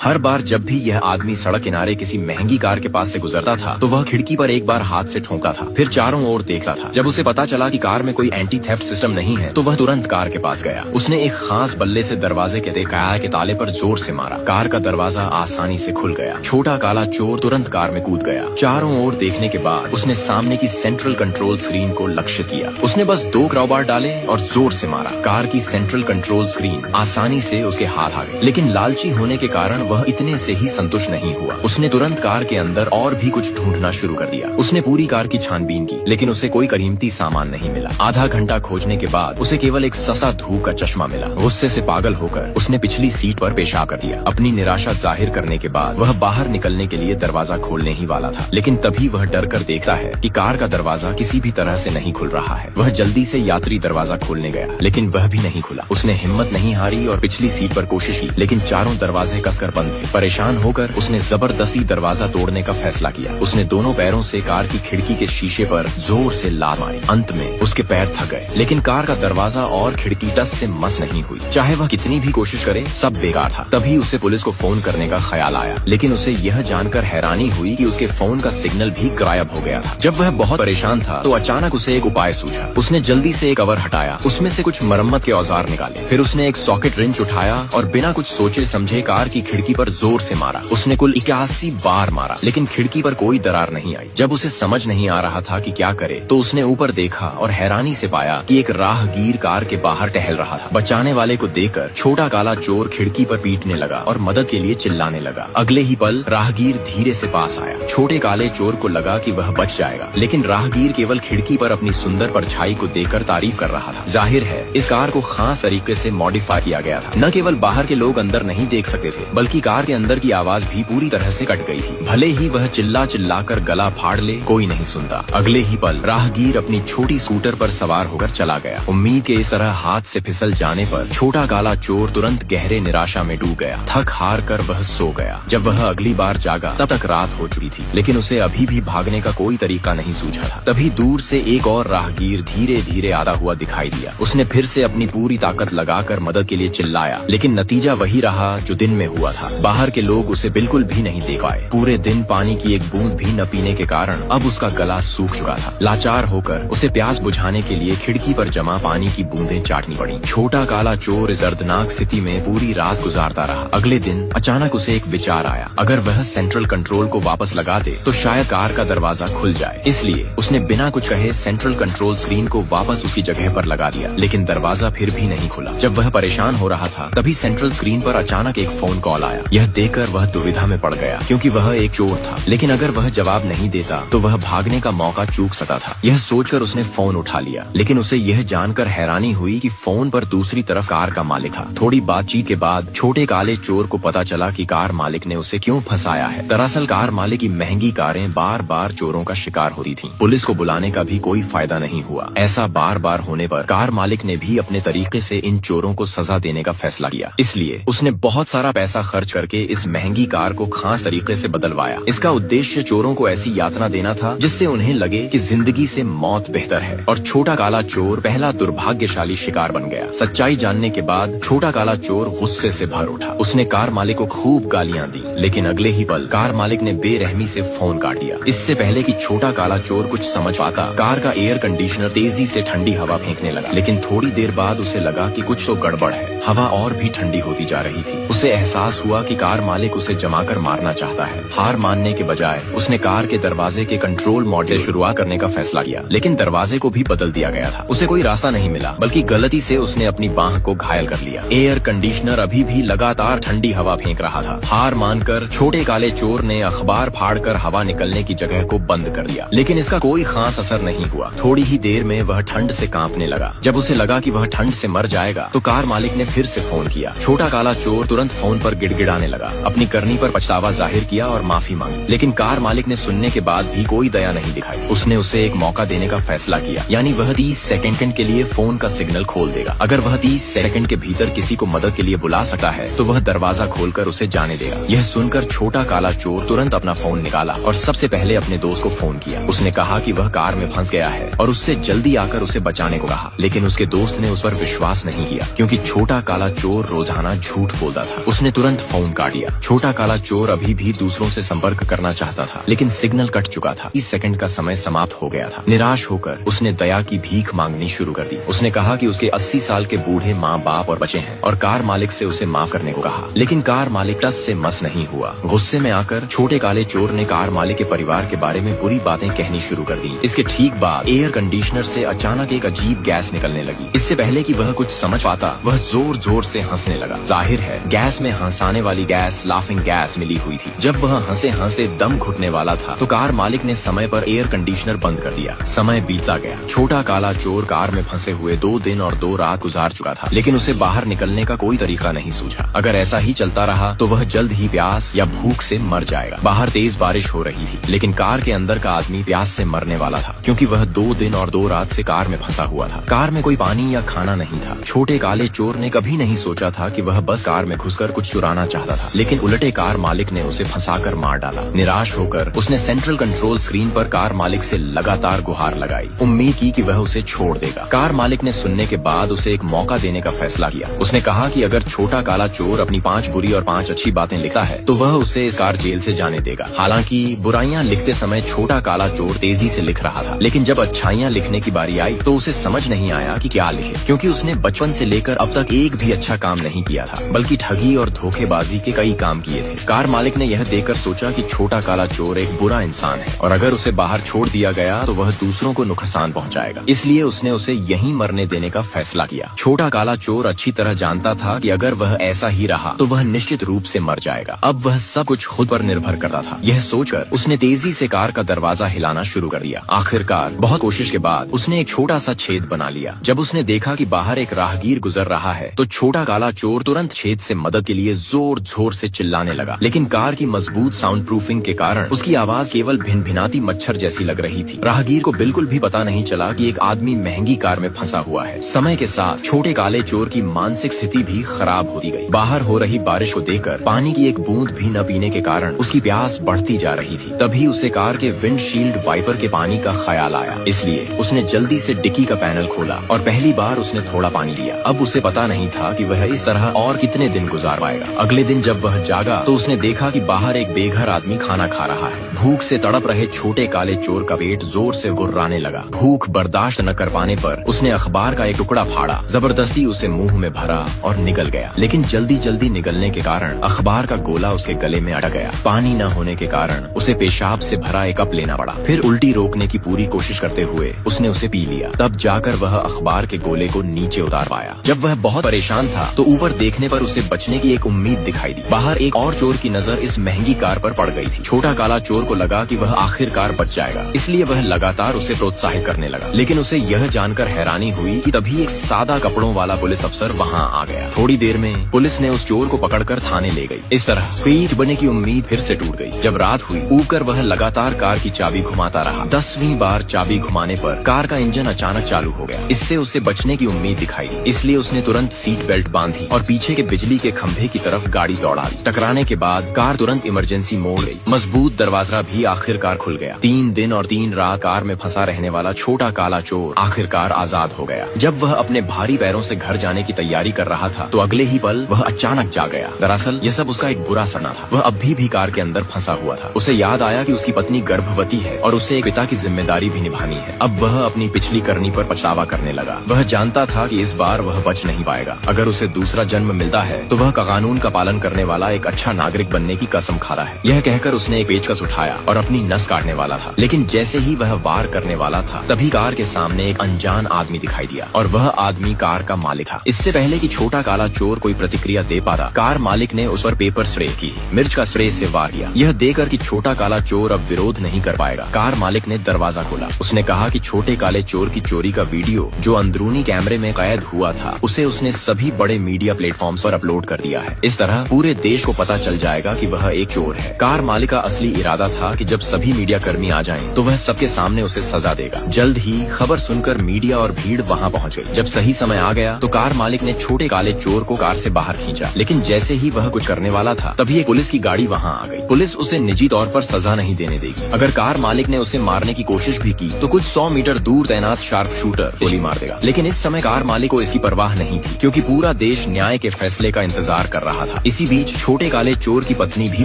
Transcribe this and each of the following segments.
हर बार जब भी यह आदमी सड़क किनारे किसी महंगी कार के पास से गुजरता था तो वह खिड़की पर एक बार हाथ से ठोंका था, फिर चारों ओर देखता था। जब उसे पता चला कि कार में कोई एंटी थेफ्ट सिस्टम नहीं है तो वह तुरंत कार के पास गया। उसने एक खास बल्ले से दरवाजे के काया के ताले पर जोर से मारा। कार का दरवाजा आसानी से खुल गया। छोटा काला चोर तुरंत कार में कूद गया। चारों ओर देखने के बाद उसने सामने की सेंट्रल कंट्रोल स्क्रीन को लक्ष्य किया। उसने बस 2 क्रॉबार डाले और जोर से मारा। कार की सेंट्रल कंट्रोल स्क्रीन आसानी से उसके हाथ आ गई, लेकिन लालची होने के कारण वह इतने से ही संतुष्ट नहीं हुआ। उसने तुरंत कार के अंदर और भी कुछ ढूंढना शुरू कर दिया। उसने पूरी कार की छानबीन की, लेकिन उसे कोई कीमती सामान नहीं मिला। आधा घंटा खोजने के बाद उसे केवल एक सस्ता धूप का चश्मा मिला। गुस्से से पागल होकर उसने पिछली सीट पर पेशाब कर दिया। अपनी निराशा जाहिर करने के बाद वह बाहर निकलने के लिए दरवाजा खोलने ही वाला था, लेकिन तभी वह डर कर देखता है कि कार का दरवाजा किसी भी तरह से नहीं खुल रहा है। वह जल्दी से यात्री दरवाजा खोलने गया, लेकिन वह भी नहीं खुला। उसने हिम्मत नहीं हारी और पिछली सीट पर कोशिश की, लेकिन चारों दरवाजे कसकर बंद थे। परेशान होकर उसने जबरदस्ती दरवाजा तोड़ने का फैसला किया। उसने दोनों पैरों से कार की खिड़की के शीशे पर जोर से लात मारी। अंत में उसके पैर थक गए, लेकिन कार का दरवाजा और खिड़की टस से मस नहीं हुई। चाहे वह कितनी भी कोशिश करे, सब बेकार था। तभी उसे पुलिस को फोन करने का ख्याल आया, लेकिन उसे यह जानकर हैरानी हुई कि उसके फोन का सिग्नल भी गायब हो गया था। जब वह बहुत परेशान था तो अचानक उसे एक उपाय सूझा। उसने जल्दी से एक कवर हटाया, उसमें से कुछ मरम्मत के औजार निकाले। फिर उसने एक सॉकेट रिंच उठाया और बिना कुछ सोचे समझे कार की खिड़की पर जोर से मारा। उसने कुल 81 बार मारा, लेकिन खिड़की पर कोई दरार नहीं आई। जब उसे समझ नहीं आ रहा था कि क्या करे, तो उसने ऊपर देखा और हैरानी से पाया कि एक राहगीर कार के बाहर टहल रहा था। बचाने वाले को देखकर छोटा काला चोर खिड़की पर पीटने लगा और मदद के लिए चिल्लाने लगा। अगले ही पल राहगीर धीरे से पास आया। छोटे काले चोर को लगा कि वह बच जाएगा, लेकिन राहगीर केवल खिड़की पर अपनी सुंदर परछाई को देखकर तारीफ कर रहा था। जाहिर है इस कार को खास तरीके से मॉडिफाई किया गया था। न केवल बाहर के लोग अंदर नहीं देख सकते थे, बल्कि कार के अंदर की आवाज भी पूरी तरह से कट गई थी। भले ही वह चिल्ला चिल्लाकर गला फाड़ ले, कोई नहीं सुनता। अगले ही पल राहगीर अपनी छोटी स्कूटर पर सवार होकर चला गया। उम्मीद के इस तरह हाथ से फिसल जाने पर छोटा काला चोर तुरंत गहरे निराशा में डूब गया। थक हार कर वह सो गया। जब वह अगली बार जागा तब तक रात हो चुकी थी, लेकिन उसे अभी भी भागने का कोई तरीका नहीं सूझा था। तभी दूर से एक और राहगीर धीरे धीरे आता हुआ दिखाई दिया। उसने फिर से अपनी पूरी ताकत लगाकर मदद के लिए चिल्लाया, लेकिन नतीजा वही रहा जो दिन में हुआ था। बाहर के लोग उसे बिल्कुल भी नहीं देख पाए। पूरे दिन पानी की एक बूंद भी न पीने के कारण अब उसका गला सूख चुका था। लाचार होकर उसे प्यास बुझाने के लिए खिड़की पर जमा पानी की बूंदें चाटनी पड़ी। छोटा काला चोर इस दर्दनाक स्थिति में पूरी रात गुजारता रहा। अगले दिन अचानक उसे एक विचार आया, अगर वह सेंट्रल कंट्रोल को वापस लगा दे तो शायद कार का दरवाजा खुल जाए। इसलिए उसने बिना कुछ कहे सेंट्रल कंट्रोल स्क्रीन को वापस उसकी जगह पर लगा दिया, लेकिन दरवाजा फिर भी नहीं खुला। जब वह परेशान हो रहा था तभी सेंट्रल स्क्रीन पर अचानक एक फोन कॉल आया। यह देखकर वह दुविधा में पड़ गया, क्योंकि वह एक चोर था, लेकिन अगर वह जवाब नहीं देता तो वह भागने का मौका चूक सकता था। यह सोचकर उसने फोन उठा लिया, लेकिन उसे यह जानकर हैरानी हुई कि फोन पर दूसरी तरफ कार का मालिक था। थोड़ी बातचीत के बाद छोटे काले चोर को पता चला कि कार मालिक ने उसे क्यों फंसाया है। दरअसल कार मालिक की महंगी कारें बार बार चोरों का शिकार होती थीं। पुलिस को बुलाने का भी कोई फायदा नहीं हुआ। ऐसा बार बार होने पर कार मालिक ने भी अपने तरीके से इन चोरों को सजा देने का फैसला किया। इसलिए उसने बहुत सारा पैसा खर्च करके इस महंगी कार को खास तरीके से बदलवाया। इसका उद्देश्य चोरों को ऐसी यातना देना था जिससे उन्हें लगे कि जिंदगी से मौत बेहतर है। और छोटा काला चोर पहला दुर्भाग्यशाली शिकार बन गया। सच्चाई जानने के बाद छोटा काला चोर गुस्से से भर उठा। उसने कार मालिक को खूब गालियां दी, लेकिन अगले ही पल कार मालिक ने बेरहमी से फोन काट दिया। इससे पहले कि छोटा काला चोर कुछ समझ पाता, कार का एयर कंडीशनर तेजी से ठंडी हवा फेंकने लगा। लेकिन थोड़ी देर बाद उसे लगा कि कुछ तो गड़बड़ है। हवा और भी ठंडी होती जा रही थी। उसे एहसास हुआ कि कार मालिक उसे जमाकर मारना चाहता है। हार मानने के बजाय उसने कार के दरवाजे के कंट्रोल मॉड से शुरुआत करने का फैसला किया, लेकिन दरवाजे को भी बदल दिया गया था। उसे कोई रास्ता नहीं मिला, बल्कि गलती से उसने अपनी बांह को घायल कर लिया। एयर कंडीशनर अभी भी लगातार ठंडी हवा फेंक रहा था। हार मानकर छोटे काले चोर ने अखबार फाड़कर हवा निकलने की जगह को बंद कर दिया, लेकिन इसका कोई खास असर नहीं हुआ। थोड़ी ही देर में वह ठंड से कांपने लगा। जब उसे लगा कि वह ठंड से मर जाएगा तो कार मालिक ने फिर से फोन किया। छोटा काला चोर तुरंत फोन पर गिड़गिड़ाने लगा। अपनी करनी पर पछतावा जाहिर किया और माफी मांगी, लेकिन कार मालिक ने सुनने के बाद भी कोई दया नहीं दिखाई। उसने उसे एक मौका देने का फैसला किया, यानी वह 30 सेकंड के लिए फोन का सिग्नल खोल देगा। अगर वह 30 सेकंड के भीतर किसी को मदद के लिए बुला सकता है तो वह दरवाजा खोलकर उसे जाने देगा। यह सुनकर छोटा काला चोर तुरंत अपना फोन निकाला और सबसे पहले अपने दोस्त को फोन किया। उसने कहा कि वह कार में फंस गया है और उससे जल्दी आकर उसे बचाने को कहा, लेकिन उसके दोस्त ने उस पर विश्वास नहीं किया, क्योंकि छोटा काला चोर रोजाना झूठ बोलता था। उसने तुरंत फोन काट दिया। छोटा काला चोर अभी भी दूसरों से संपर्क करना चाहता था, लेकिन सिग्नल कट चुका था। 30 सेकंड का समय समाप्त हो गया था। निराश होकर उसने दया की भीख मांगनी शुरू कर दी। उसने कहा कि उसके 80 साल के बूढ़े माँ बाप और बच्चे हैं और कार मालिक से उसे माफ करने को कहा, लेकिन कार मालिक टस से मस नहीं हुआ। गुस्से में आकर छोटे काले चोर ने कार मालिक के परिवार के बारे में बुरी बातें कहनी शुरू कर दी। इसके ठीक बाद एयर कंडीशनर से अचानक एक अजीब गैस निकलने लगी। इससे पहले कि वह कुछ समझ पाता, वह जोर जोर से हंसने लगा। जाहिर है गैस में हंसाने वाली गैस लाफिंग गैस मिली हुई थी। जब वह हंसे हंसे दम घुटने वाला था तो कार मालिक ने समय पर एयर कंडीशनर बंद कर दिया। समय बीतता गया। छोटा काला चोर कार में फंसे हुए 2 दिन और 2 रात गुजार चुका था, लेकिन उसे बाहर निकलने का कोई तरीका नहीं सूझा। अगर ऐसा ही चलता रहा तो वह जल्द ही प्यास या भूख से मर जाएगा। बाहर तेज बारिश हो रही थी, लेकिन कार के अंदर का आदमी प्यास से मरने वाला था, क्योंकि वह 2 दिन और 2 रात से कार में फंसा हुआ था। कार में कोई पानी या खाना नहीं था। छोटे काले चोर ने कभी नहीं सोचा था कि वह बस कार में घुसकर कुछ चुराना चाहता था, लेकिन उलटे कार मालिक ने उसे फंसाकर मार डाला। निराश होकर उसने सेंट्रल कंट्रोल स्क्रीन पर कार मालिक से लगातार गुहार लगाई, उम्मीद की कि वह उसे छोड़ देगा। कार मालिक ने सुनने के बाद उसे एक मौका देने का फैसला किया। उसने कहा कि अगर छोटा काला चोर अपनी 5 बुरी और 5 अच्छी बातें लिखता है तो वह उसे इस कार जेल से जाने देगा। हालांकि बुराइयां लिखते समय छोटा काला चोर तेजी से लिख रहा था, लेकिन जब अच्छाइयां लिखने की बारी आई तो उसे समझ नहीं आया कि क्या लिखे, क्योंकि उसने बचपन से लेकर अब तक एक भी अच्छा काम नहीं किया था, बल्कि ठगी और धोखेबाजी के कई काम किए थे। कार मालिक ने यह देखकर सोचा कि छोटा काला चोर एक बुरा इंसान है और अगर उसे बाहर छोड़ दिया गया तो वह दूसरों को नुकसान पहुंचाएगा। इसलिए उसने उसे यहीं मरने देने का फैसला किया। छोटा काला चोर अच्छी तरह जानता था कि अगर वह ऐसा ही रहा तो वह निश्चित रूप से मर जाएगा। अब वह सब कुछ खुद पर निर्भर करता था। यह सोचकर उसने तेजी से कार का दरवाजा हिलाना शुरू कर दिया। आखिरकार बहुत कोशिश के बाद उसने एक छोटा सा छेद बना लिया। जब उसने देखा कि बाहर एक राहगीर गुजर रहा है तो छोटा काला चोर तुरंत छेद से मदद के लिए जोर जोर से चिल्लाने लगा, लेकिन कार की मजबूत साउंड प्रूफिंग के कारण उसकी आवाज केवल भिनभिनाती मच्छर जैसी लग रही थी। राहगीर को बिल्कुल भी पता नहीं चला कि एक आदमी महंगी कार में फंसा हुआ है। समय के साथ छोटे काले चोर की मानसिक स्थिति भी खराब होती गई। बाहर हो रही बारिश को देखकर पानी की एक बूंद भी न पीने के कारण उसकी प्यास बढ़ती जा रही थी। तभी उसे कार के विंडशील्ड वाइपर के पानी का ख्याल आया, इसलिए उसने जल्दी से डिक्की का पैनल खोला और पहली बार उसने थोड़ा पानी लिया। अब उसे पता नहीं था कि वह इस तरह और कितने दिन गुजार पाएगा। अगले दिन जब वह जागा तो उसने देखा कि बाहर एक बेघर आदमी खाना खा रहा है। भूख से तड़प रहे छोटे काले चोर का पेट जोर से गुर्राने लगा। भूख बर्दाश्त न कर पाने पर उसने अखबार का एक टुकड़ा फाड़ा, जबरदस्ती उसे मुंह में भरा और निगल गया, लेकिन जल्दी जल्दी निगलने के कारण अखबार का गोला उसके गले में अटक गया। पानी न होने के कारण उसे पेशाब से भरा एक कप लेना पड़ा। फिर उल्टी रोकने की पूरी कोशिश करते हुए उसने उसे पी लिया। तब जाकर वह अखबार के गोले को नीचे उतार पाया। जब वह बहुत परेशान था तो ऊपर देखने पर उसे बचने की एक उम्मीद दिखाई दी। बाहर एक और चोर की नजर इस महंगी कार पर पड़ गई थी। छोटा काला चोर को लगा कि वह आखिरकार बच जाएगा, इसलिए वह लगातार उसे प्रोत्साहित करने लगा। लेकिन उसे यह जानकर हैरानी हुई कि तभी एक सादा कपड़ों वाला पुलिस अफसर वहाँ आ गया। थोड़ी देर में पुलिस ने उस चोर को पकड़कर थाने ले गई। इस तरह पेट भरने की उम्मीद फिर से टूट गई। जब रात हुई ऊपर वह लगातार कार की चाबी घुमाता रहा। 10वीं बार चाबी घुमाने पर कार का इंजन अचानक चालू हो गया। इससे उसे बचने की उम्मीद दिखाई दी, इसलिए उसने तुरंत सीट बेल्ट बांधी और पीछे के बिजली के खंभे की तरफ गाड़ी दौड़ा दी। टकराने के बाद कार तुरंत इमरजेंसी मोड़ गई। मजबूत दरवाजा भी आखिरकार खुल गया। 3 दिन और 3 रात कार में फंसा रहने वाला छोटा काला चोर आखिरकार आजाद हो गया। जब वह अपने भारी पैरों से घर जाने की तैयारी कर रहा था तो अगले ही पल वह अचानक जाग गया। दरअसल यह सब उसका एक बुरा सपना था। वह अभी भी कार के अंदर फंसा हुआ था। उसे याद आया कि उसकी पत्नी गर्भवती है और उसे एक पिता की जिम्मेदारी भी निभानी है। अब वह अपनी पिछली करनी पर पछतावा करने लगा। वह जानता था कि इस बार वह बच नहीं पाएगा। अगर उसे दूसरा जन्म मिलता है तो वह कानून का पालन करने वाला एक अच्छा नागरिक बनने की कसम खाता है। यह कहकर उसने एक पेचकस उठाया और अपनी नस काटने वाला था, लेकिन जैसे ही वह वार करने वाला था तभी कार के सामने एक अनजान आदमी दिखाई दिया और वह आदमी कार का मालिक था। इससे पहले कि छोटा काला चोर कोई प्रतिक्रिया दे पाता, कार मालिक ने उस पर पेपर स्प्रे की, मिर्च का स्प्रे से वार किया। यह देखकर कि छोटा काला चोर अब विरोध नहीं कर पाएगा, कार मालिक ने दरवाजा खोला। उसने कहा कि छोटे काले चोर की चोरी का वीडियो जो अंदरूनी कैमरे में कैद हुआ था उसे उसने सभी बड़े मीडिया प्लेटफॉर्म्स पर अपलोड कर दिया है। इस तरह पूरे देश को पता चल जाएगा कि वह एक चोर है। कार मालिक का असली इरादा था कि जब सभी मीडिया कर्मी आ जाएं तो वह सबके सामने उसे सजा देगा। जल्द ही खबर सुनकर मीडिया और भीड़ वहां पहुंच गई। जब सही समय आ गया तो कार मालिक ने छोटे काले चोर को कार से बाहर खींचा, लेकिन जैसे ही वह कुछ करने वाला था तभी एक पुलिस की गाड़ी वहां आ गई। पुलिस उसे निजी तौर पर सजा नहीं देने देगी। अगर कार मालिक ने उसे मारने की कोशिश भी की तो कुछ 100 मीटर दूर तैनात शार्प शूटर गोली मार देगा। लेकिन इस समय कार मालिक को इसकी परवाह नहीं थी, क्योंकि पूरा देश न्याय के फैसले का इंतजार कर रहा था। था। इसी बीच छोटे काले चोर की पत्नी भी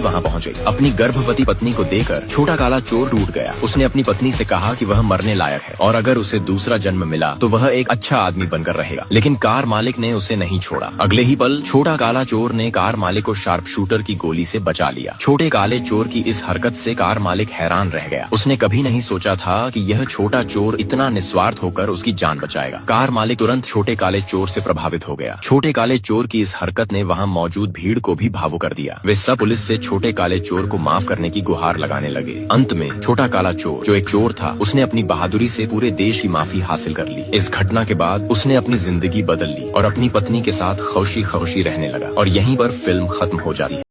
वहाँ पहुँच गई। अपनी गर्भवती पत्नी को देखकर छोटा काला चोर टूट गया। उसने अपनी पत्नी से कहा कि वह मरने लायक है और अगर उसे दूसरा जन्म मिला तो वह एक अच्छा आदमी बनकर रहेगा। लेकिन कार मालिक ने उसे नहीं छोड़ा। अगले ही पल छोटा काला चोर ने कार मालिक को शार्प शूटर की गोली से बचा लिया। छोटे काले चोर की इस हरकत से कार मालिक हैरान रह गया। उसने कभी नहीं सोचा था कि यह छोटा चोर इतना निस्वार्थ होकर उसकी जान बचाएगा। कार मालिक तुरंत छोटे काले चोर से प्रभावित हो गया। छोटे काले चोर की इस हरकत ने वहाँ मौजूद भीड़ को भी भावुक कर दिया। वे सब पुलिस से छोटे काले चोर को माफ करने की गुहार लगाने लगे। अंत में छोटा काला चोर, जो एक चोर था, उसने अपनी बहादुरी से पूरे देश की माफी हासिल कर ली। इस घटना के बाद उसने अपनी जिंदगी बदल ली और अपनी पत्नी के साथ खुशी खुशी रहने लगा और यहीं पर फिल्म खत्म हो जाती है।